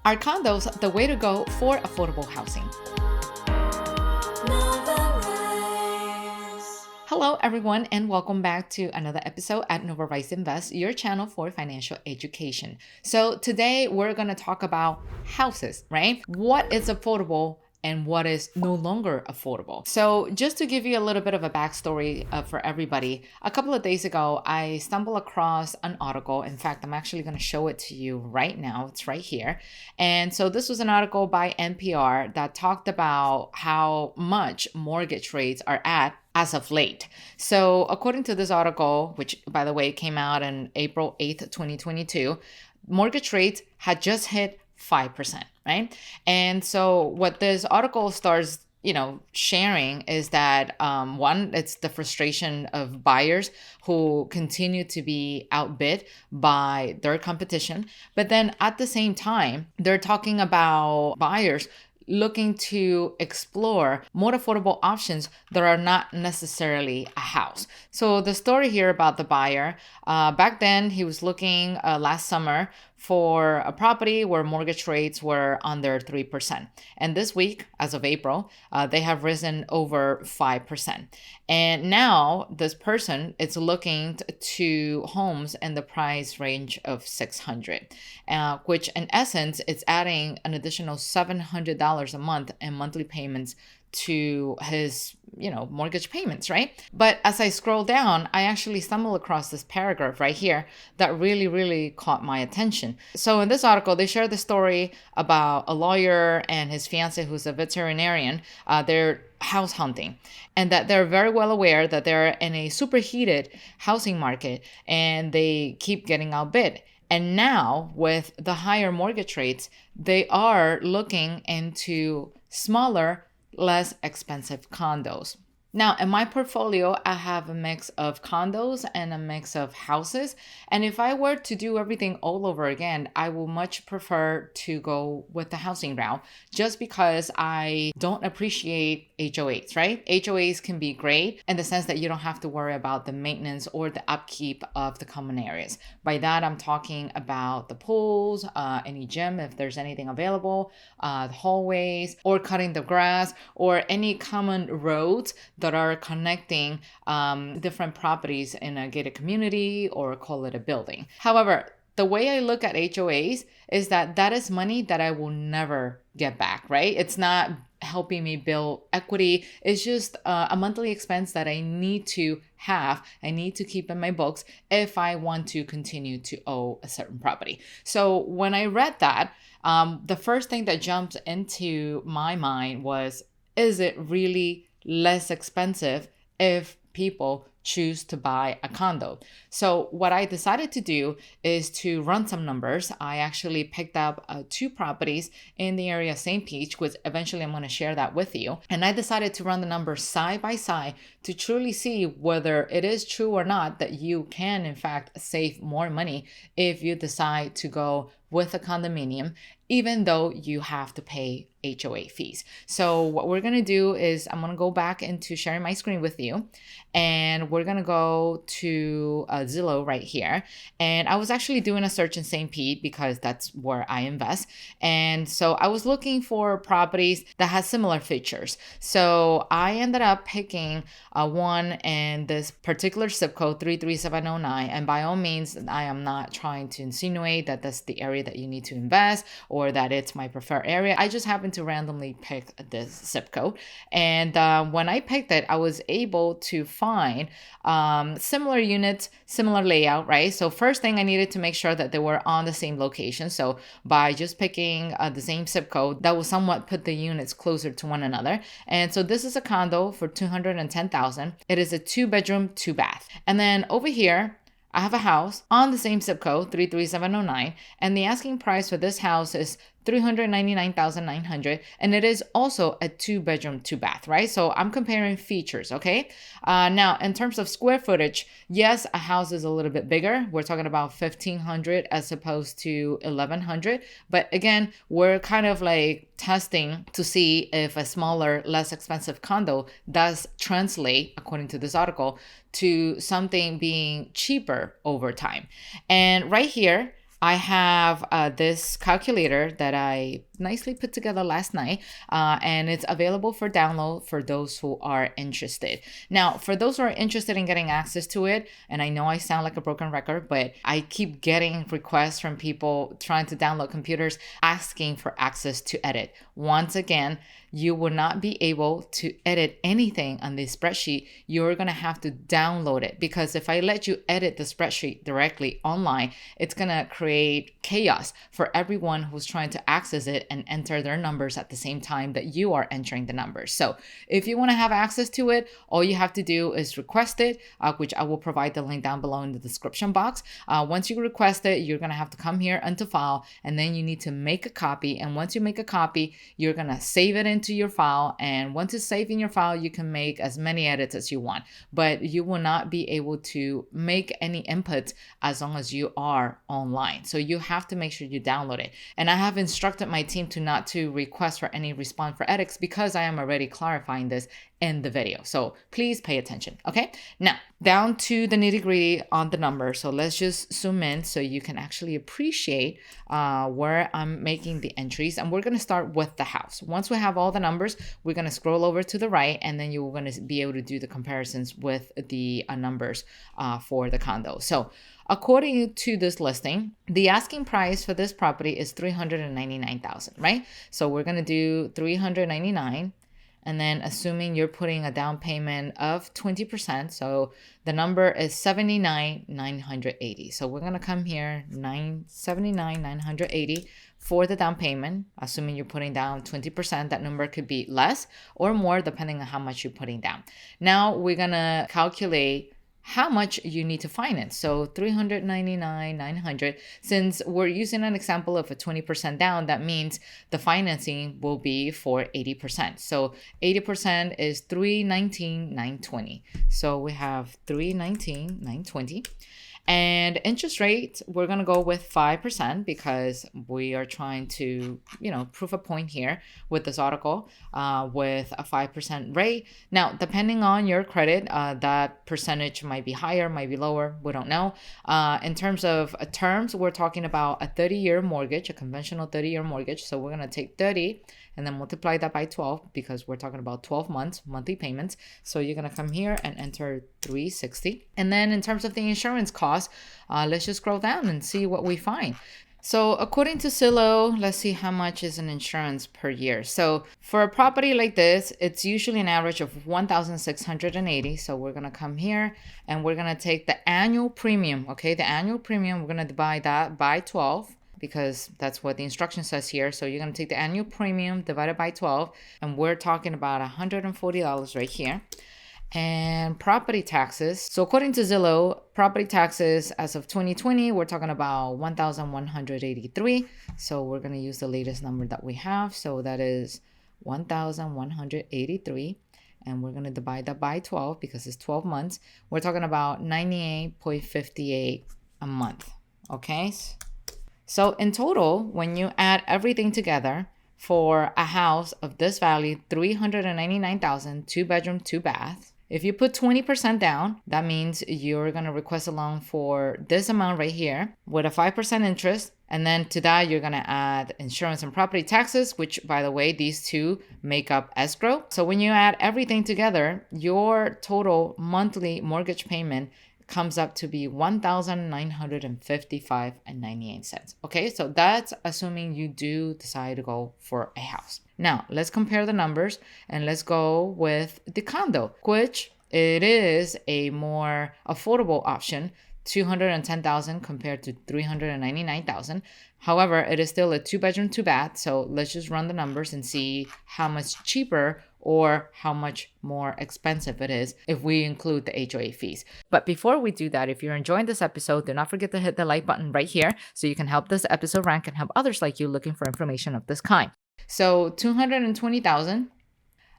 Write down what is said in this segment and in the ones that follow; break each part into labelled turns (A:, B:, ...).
A: Are condos the way to go for affordable housing? Hello, everyone, and welcome back to another episode at Novarise Invest, your channel for financial education. So today we're going to talk about houses, right? What is affordable and what is no longer affordable. So just to give you a little bit of a backstory for everybody, a couple of days ago, I stumbled across an article. In fact, I'm actually going to show it to you right now. It's right here. And so this was an article by NPR that talked about how much mortgage rates are at as of late. So according to this article, which by the way came out on April 8th, 2022, mortgage rates had just hit 5%, right? And so what this article starts, sharing is that one, it's the frustration of buyers who continue to be outbid by their competition. But then at the same time, they're talking about buyers looking to explore more affordable options that are not necessarily a house. So the story here about the buyer, back then he was looking last summer for a property where mortgage rates were under 3%. And this week, as of April, they have risen over 5%. And now this person is looking to homes in the price range of $600, which in essence, it's adding an additional $700 a month in monthly payments to his, mortgage payments, right? But as I scroll down, I actually stumbled across this paragraph right here that really, really caught my attention. So in this article, they share the story about a lawyer and his fiance, who's a veterinarian. They're house hunting, and that they're very well aware that they're in a superheated housing market and they keep getting outbid. And now with the higher mortgage rates, they are looking into smaller, less expensive condos. Now, in my portfolio, I have a mix of condos and a mix of houses. And if I were to do everything all over again, I would much prefer to go with the housing route just because I don't appreciate HOAs, right? HOAs can be great in the sense that you don't have to worry about the maintenance or the upkeep of the common areas. By that, I'm talking about the pools, any gym, if there's anything available, the hallways, or cutting the grass, or any common roads that are connecting different properties in a gated community or call it a building. However, the way I look at HOAs is that is money that I will never get back, right? It's not helping me build equity. It's just a monthly expense that I need to have. I need to keep in my books if I want to continue to own a certain property. So when I read that, the first thing that jumped into my mind was, is it really less expensive if people choose to buy a condo? So what I decided to do is to run some numbers. I actually picked up 2 properties in the area of St. Pete, which eventually I'm going to share that with you. And I decided to run the numbers side by side to truly see whether it is true or not that you can in fact save more money if you decide to go with a condominium, even though you have to pay HOA fees. So what we're going to do is I'm going to go back into sharing my screen with you, and we're going to go to Zillow right here. And I was actually doing a search in St. Pete because that's where I invest. And so I was looking for properties that had similar features. So I ended up picking one in this particular zip code, 33709. And by all means, I am not trying to insinuate that that's the area that you need to invest or that it's my preferred area. I just happened to randomly pick this zip code. And when I picked it, I was able to find similar units, similar layout, right? So first thing, I needed to make sure that they were on the same location. So by just picking the same zip code, that will somewhat put the units closer to one another. And so this is a condo for $210,000. It is a 2-bedroom, 2-bath. And then over here, I have a house on the same zip code, 33709, and the asking price for this house is $399,900, and it is also a 2-bedroom, 2-bath, right? So I'm comparing features, okay? Now, in terms of square footage, yes, a house is a little bit bigger. We're talking about 1,500 as opposed to 1,100. But again, we're kind of like testing to see if a smaller, less expensive condo does translate, according to this article, to something being cheaper over time. And right here, I have this calculator that I nicely put together last night, and it's available for download for those who are interested. Now, for those who are interested in getting access to it, and I know I sound like a broken record, but I keep getting requests from people trying to download computers asking for access to edit. Once again, you will not be able to edit anything on this spreadsheet. You're going to have to download it, because if I let you edit the spreadsheet directly online, it's going to create chaos for everyone who's trying to access it and enter their numbers at the same time that you are entering the numbers. So if you want to have access to it, all you have to do is request it, which I will provide the link down below in the description box. Once you request it, you're going to have to come here into file, and then you need to make a copy. And once you make a copy, you're going to save it into your file. And once it's saved in your file, you can make as many edits as you want, but you will not be able to make any inputs as long as you are online. So you have to make sure you download it. And I have instructed my team to not to request for any response for edits, because I am already clarifying this in the video. So please pay attention. Okay. Now down to the nitty gritty on the numbers. So let's just zoom in so you can actually appreciate where I'm making the entries. And we're going to start with the house. Once we have all the numbers, we're going to scroll over to the right, and then you're going to be able to do the comparisons with the numbers for the condo. So according to this listing, the asking price for this property is $399,000, right? So we're going to do $399,000. And then assuming you're putting a down payment of 20%, so the number is $79,980. So we're gonna come here, $79,980 for the down payment. Assuming you're putting down 20%, that number could be less or more depending on how much you're putting down. Now we're gonna calculate how much you need to finance. So $399,900. Since we're using an example of a 20% down, that means the financing will be for 80%. So 80% is $319,920. So we have $319,920. And interest rate, we're going to go with 5% because we are trying to, prove a point here with this article with a 5% rate. Now, depending on your credit, that percentage might be higher, might be lower. We don't know. In terms of terms, we're talking about a 30-year mortgage, a conventional 30-year mortgage. So we're going to take 30 and then multiply that by 12 because we're talking about 12 months, monthly payments. So you're going to come here and enter 360. And then in terms of the insurance cost, let's just scroll down and see what we find. So according to Zillow, let's see how much is an insurance per year. So for a property like this, it's usually an average of $1,680. So we're going to come here and we're going to take the annual premium. Okay, the annual premium, we're going to divide that by 12. Because that's what the instruction says here. So you're going to take the annual premium divided by 12, and we're talking about $140 right here. And property taxes. So according to Zillow, property taxes as of 2020, we're talking about $1,183. So we're going to use the latest number that we have. So that is $1,183. And we're going to divide that by 12 because it's 12 months. We're talking about $98.58 a month. Okay. So in total, when you add everything together for a house of this value, $399,000, 2-bedroom, 2-bath. If you put 20% down, that means you're going to request a loan for this amount right here with a 5% interest. And then to that, you're going to add insurance and property taxes, which, by the way, these two make up escrow. So when you add everything together, your total monthly mortgage payment comes up to be $1,955.98. Okay, so that's assuming you do decide to go for a house. Now, let's compare the numbers and let's go with the condo, which it is a more affordable option, $210,000 compared to $399,000. However, it is still a 2-bedroom, 2-bath. So let's just run the numbers and see how much cheaper or how much more expensive it is if we include the HOA fees. But before we do that, if you're enjoying this episode, do not forget to hit the like button right here so you can help this episode rank and help others like you looking for information of this kind. So $220,000,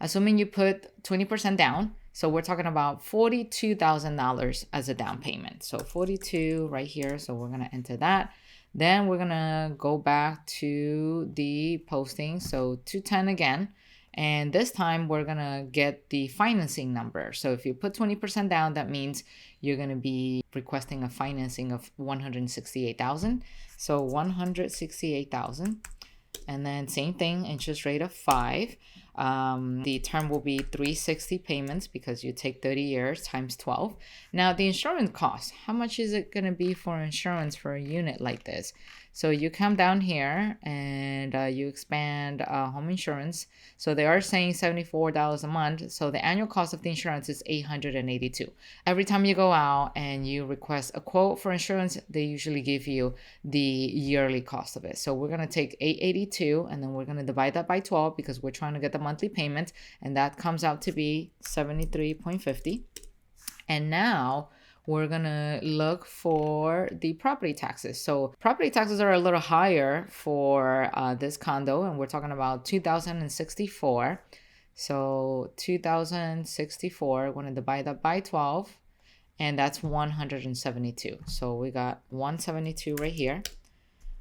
A: assuming you put 20% down. So we're talking about $42,000 as a down payment. So 42 right here. So we're going to enter that. Then we're going to go back to the posting. So 210 again. And this time we're gonna get the financing number. So if you put 20% down, that means you're gonna be requesting a financing of 168,000. So 168,000. And then same thing, interest rate of 5. The term will be 360 payments because you take 30 years times 12. Now the insurance cost, how much is it going to be for insurance for a unit like this? So you come down here and you expand home insurance. So they are saying $74 a month. So the annual cost of the insurance is $882. Every time you go out and you request a quote for insurance, they usually give you the yearly cost of it. So we're going to take $882 and then we're going to divide that by 12 because we're trying to get the monthly payment, and that comes out to be $73.50. And now we're gonna look for the property taxes. So property taxes are a little higher for this condo, and we're talking about $2,064. So $2,064, we're gonna divide that by 12, and that's $172. So we got $172 right here.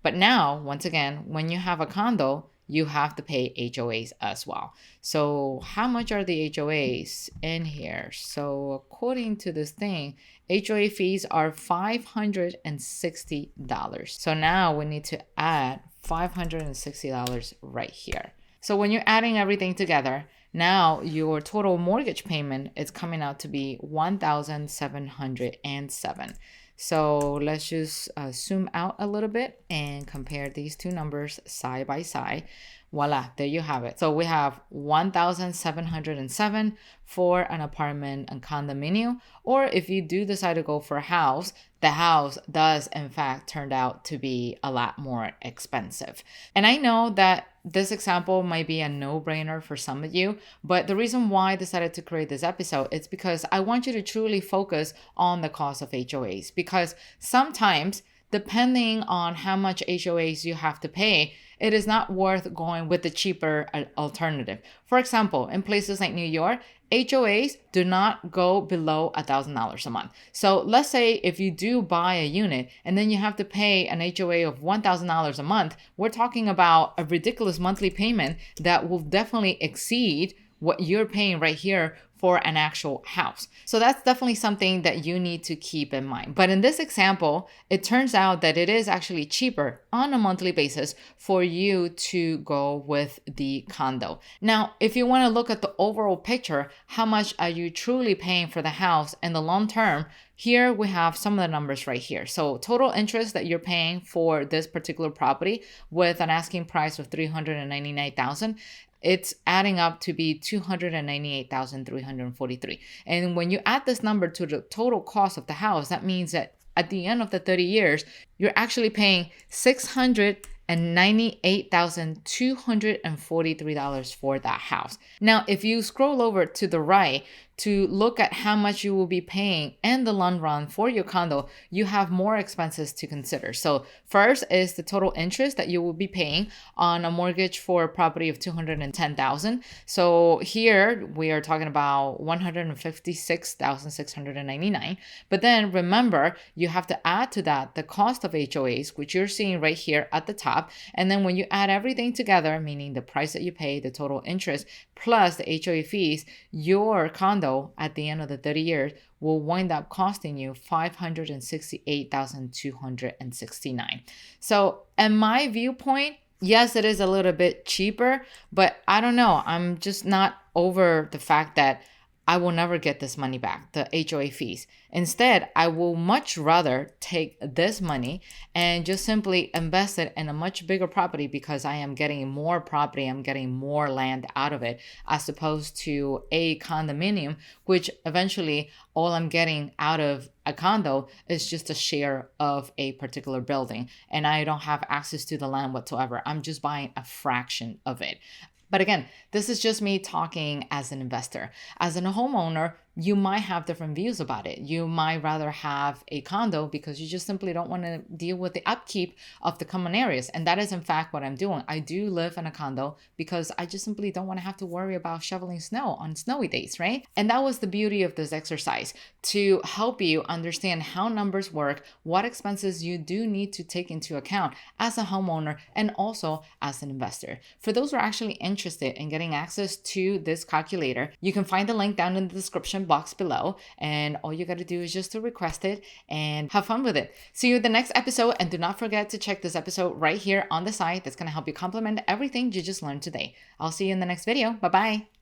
A: But now, once again, when you have a condo, you have to pay HOAs as well. So how much are the HOAs in here? So according to this thing, HOA fees are $560. So now we need to add $560 right here. So when you're adding everything together, now your total mortgage payment is coming out to be $1,707. So let's just zoom out a little bit and compare these two numbers side by side. Voila, there you have it. So we have 1,707 for an apartment and condominium, or if you do decide to go for a house, the house does in fact turn out to be a lot more expensive. And I know that this example might be a no-brainer for some of you, but the reason why I decided to create this episode is because I want you to truly focus on the cost of HOAs, because sometimes depending on how much HOAs you have to pay, it is not worth going with the cheaper alternative. For example, in places like New York, HOAs do not go below $1,000 a month. So let's say if you do buy a unit and then you have to pay an HOA of $1,000 a month, we're talking about a ridiculous monthly payment that will definitely exceed what you're paying right here for an actual house. So that's definitely something that you need to keep in mind. But in this example, it turns out that it is actually cheaper on a monthly basis for you to go with the condo. Now, if you want to look at the overall picture, how much are you truly paying for the house in the long term? Here we have some of the numbers right here. So total interest that you're paying for this particular property with an asking price of $399,000, it's adding up to be $298,343. And when you add this number to the total cost of the house, that means that at the end of the 30 years, you're actually paying $698,243 for that house. Now, if you scroll over to the right to look at how much you will be paying in the long run for your condo, you have more expenses to consider. So first is the total interest that you will be paying on a mortgage for a property of $210,000. So here we are talking about $156,699. But then remember, you have to add to that the cost of HOAs, which you're seeing right here at the top. And then when you add everything together, meaning the price that you pay, the total interest, plus the HOA fees, your condo at the end of the 30 years will wind up costing you $568,269. So in my viewpoint, yes, it is a little bit cheaper, but I don't know. I'm just not over the fact that I will never get this money back, the HOA fees. Instead, I will much rather take this money and just simply invest it in a much bigger property because I am getting more property, I'm getting more land out of it, as opposed to a condominium, which eventually all I'm getting out of a condo is just a share of a particular building. And I don't have access to the land whatsoever. I'm just buying a fraction of it. But again, this is just me talking as an investor. As a homeowner, you might have different views about it. You might rather have a condo because you just simply don't want to deal with the upkeep of the common areas. And that is in fact what I'm doing. I do live in a condo because I just simply don't want to have to worry about shoveling snow on snowy days, right? And that was the beauty of this exercise, to help you understand how numbers work, what expenses you do need to take into account as a homeowner and also as an investor. For those who are actually interested in getting access to this calculator, you can find the link down in the description box below, and all you got to do is just to request it and have fun with it. See you in the next episode, and do not forget to check this episode right here on the side. That's going to help you complement everything you just learned today. I'll see you in the next video. Bye bye.